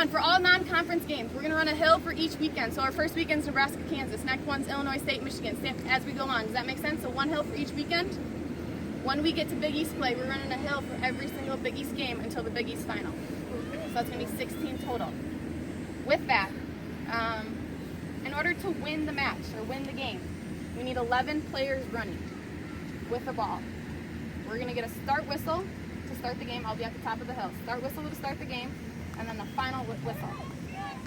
on, for all non-conference games, we're going to run a hill for each weekend. So our first weekend's Nebraska, Kansas. Next one's Illinois State, Michigan, as we go on. Does that make sense? So one hill for each weekend. When we get to Big East play, we're running a hill for every single Big East game until the Big East final. So that's going to be 16 total. With that, in order to win the match or win the game, we need 11 players running with the ball. We're going to get a start whistle to start the game. I'll be at the top of the hill. Start whistle to start the game, and then the final whistle.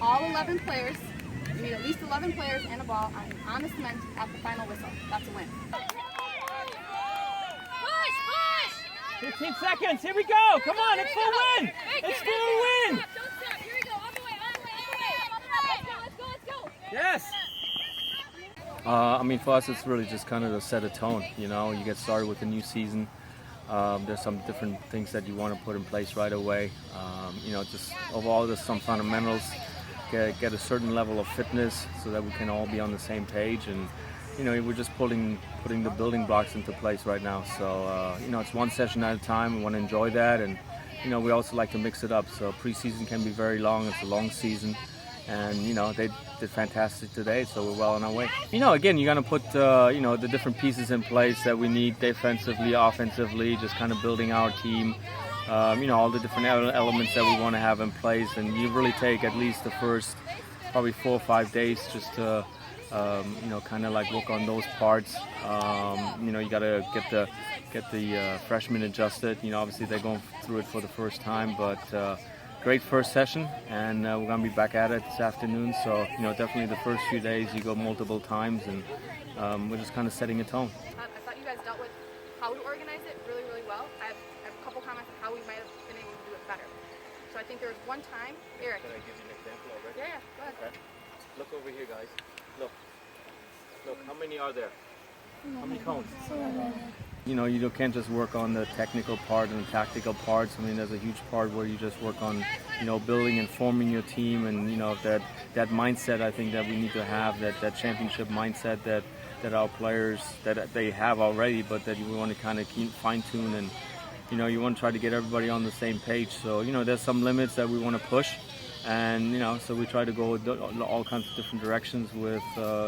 All 11 players, we need at least 11 players and a ball on the cement at the final whistle. That's a win. 15 seconds, here we go, come on, it's for a win! It's for a win! Don't stop, here we go, on the way, on the way. Let's go. Yes! I mean, for us, it's really just kind of to set a tone, you know. You get started with a new season. There's some different things that you want to put in place right away. You know, just overall, there's some fundamentals. Get a certain level of fitness so that we can all be on the same page. And you know, we're just putting the building blocks into place right now. So you know, it's one session at a time. We want to enjoy that, and you know, we also like to mix it up. So preseason can be very long. It's a long season. And you know, they did fantastic today, so we're well on our way. You know, again, you're gonna put you know, the different pieces in place that we need defensively, offensively, just kind of building our team. You know, all the different elements that we want to have in place, and you really take at least the first probably 4 or 5 days just to you know, kind of like work on those parts. You know, you gotta get the freshmen adjusted. You know, obviously they're going through it for the first time, but great first session, and we're going to be back at it this afternoon. So, you know, definitely the first few days you go multiple times, and we're just kind of setting a tone. I thought you guys dealt with how to organize it really, really well. I have a couple comments on how we might have been able to do it better. So I think there was one time, Eric. Can I give you an example already? Yeah, go ahead. Okay. Look over here, guys. Look, how many are there? How many cones? You know, you can't just work on the technical part and the tactical parts. I mean, there's a huge part where you just work on, you know, building and forming your team, and you know, that mindset. I think that we need to have that championship mindset that our players that they have already, but that we want to kind of keep fine tune, and you know, you want to try to get everybody on the same page. So you know, there's some limits that we want to push. And you know, so we try to go all kinds of different directions with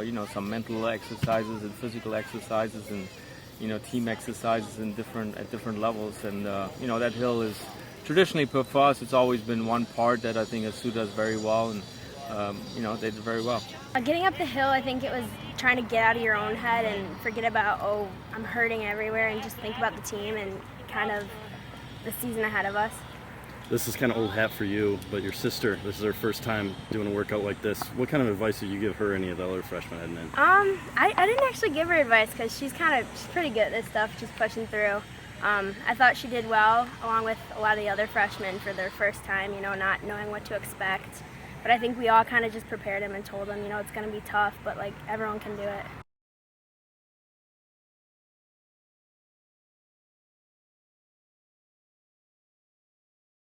you know, some mental exercises and physical exercises, and you know, team exercises at different levels. And you know, that hill is traditionally for us. It's always been one part that I think SU does very well, and you know, they did very well. Getting up the hill, I think it was trying to get out of your own head and forget about, oh, I'm hurting everywhere, and just think about the team and kind of the season ahead of us. This is kind of old hat for you, but your sister, this is her first time doing a workout like this. What kind of advice did you give her, any of the other freshmen heading in? I didn't actually give her advice because she's pretty good at this stuff, just pushing through. I thought she did well, along with a lot of the other freshmen for their first time, you know, not knowing what to expect. But I think we all kind of just prepared them and told them, you know, it's going to be tough, but like everyone can do it.